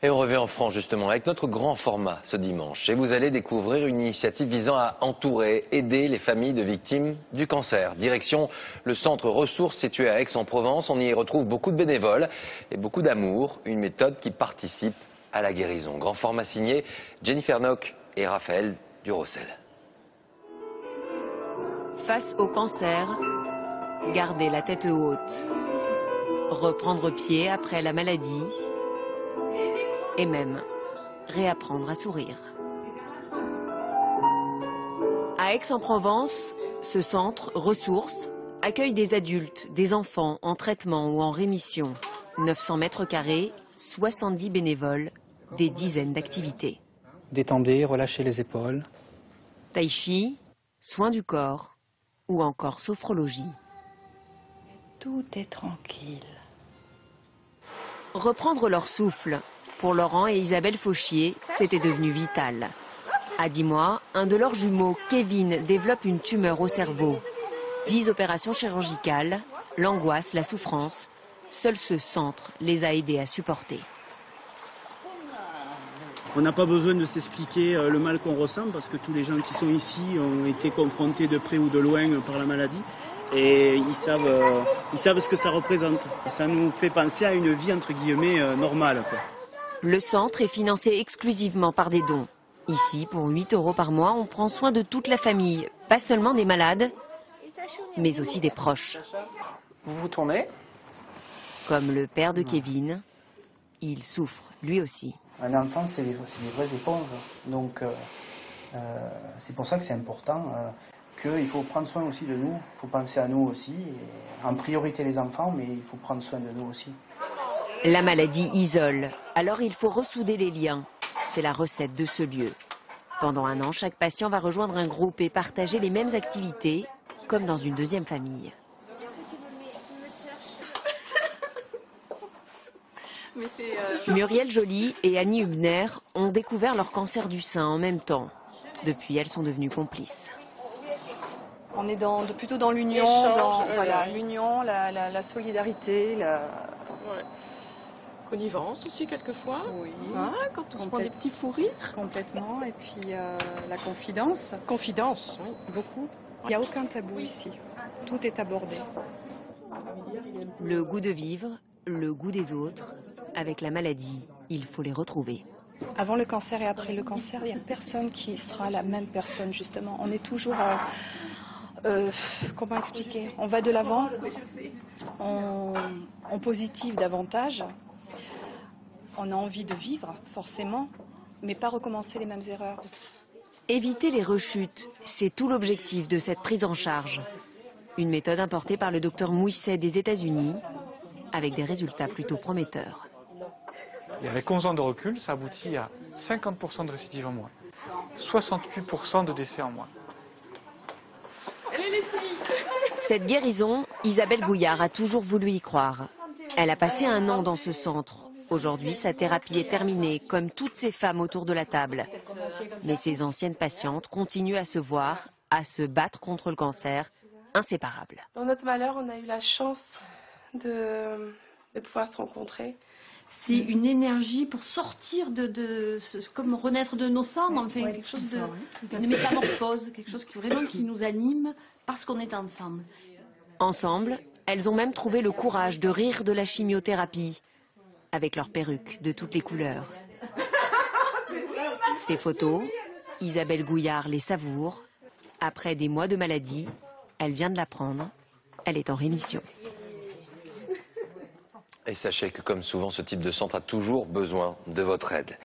Et on revient en France justement avec notre grand format ce dimanche. Et vous allez découvrir une initiative visant à entourer, aider les familles de victimes du cancer. Direction le centre ressources situé à Aix-en-Provence. On y retrouve beaucoup de bénévoles et beaucoup d'amour. Une méthode qui participe à la guérison. Grand format signé Jennifer Nock et Raphaël Durossel. Face au cancer, garder la tête haute, reprendre pied après la maladie et même réapprendre à sourire. À Aix-en-Provence, ce centre ressources accueille des adultes, des enfants en traitement ou en rémission. 900 mètres carrés, 70 bénévoles, des dizaines d'activités. Détendez, relâchez les épaules. Tai chi, soins du corps ou encore sophrologie. Tout est tranquille. Reprendre leur souffle. Pour Laurent et Isabelle Fauchier, c'était devenu vital. À 10 mois, un de leurs jumeaux, Kevin, développe une tumeur au cerveau. 10 opérations chirurgicales, l'angoisse, la souffrance. Seul ce centre les a aidés à supporter. On n'a pas besoin de s'expliquer le mal qu'on ressent parce que tous les gens qui sont ici ont été confrontés de près ou de loin par la maladie et ils savent ce que ça représente. Et ça nous fait penser à une vie entre guillemets normale, quoi. Le centre est financé exclusivement par des dons. Ici, pour 8 € par mois, on prend soin de toute la famille, pas seulement des malades, mais aussi des proches. Vous vous tournez. Comme le père de Kevin, il souffre lui aussi. Un enfant, c'est des vraies éponges. Donc, c'est pour ça que c'est important qu'il faut prendre soin aussi de nous. Il faut penser à nous aussi. En priorité les enfants, mais il faut prendre soin de nous aussi. La maladie isole, alors il faut ressouder les liens. C'est la recette de ce lieu. Pendant un an, chaque patient va rejoindre un groupe et partager les mêmes activités, comme dans une deuxième famille. Muriel Joly et Annie Hubner ont découvert leur cancer du sein en même temps. Depuis, elles sont devenues complices. On est plutôt dans l'union, l'union, la solidarité, connivence aussi quelquefois. Oui. Hein, quand on se prend des petits fous rires. Complètement. Et puis la confidence. Confidence, oui. Beaucoup. Il n'y a aucun tabou ici. Tout est abordé. Le goût de vivre, le goût des autres. Avec la maladie, il faut les retrouver. Avant le cancer et après le cancer, il n'y a personne qui sera la même personne, justement. On est toujours... comment expliquer? On va de l'avant, on positive davantage. On a envie de vivre, forcément, mais pas recommencer les mêmes erreurs. Éviter les rechutes, c'est tout l'objectif de cette prise en charge. Une méthode importée par le docteur Mouisset des États-Unis, avec des résultats plutôt prometteurs. Et avec 11 ans de recul, ça aboutit à 50% de récidives en moins, 68% de décès en moins. Cette guérison, Isabelle Gouillard a toujours voulu y croire. Elle a passé un an dans ce centre. Aujourd'hui, sa thérapie est terminée, comme toutes ces femmes autour de la table. Mais ses anciennes patientes continuent à se voir, à se battre contre le cancer, inséparables. Dans notre malheur, on a eu la chance de pouvoir se rencontrer. C'est une énergie pour sortir comme renaître de nos cendres, on fait quelque chose de métamorphose, quelque chose qui nous anime parce qu'on est ensemble. Ensemble, elles ont même trouvé le courage de rire de la chimiothérapie, avec leurs perruques de toutes les couleurs. Ces photos, Isabelle Gouillard les savoure. Après des mois de maladie, elle vient de l'apprendre, elle est en rémission. Et sachez que comme souvent, ce type de centre a toujours besoin de votre aide.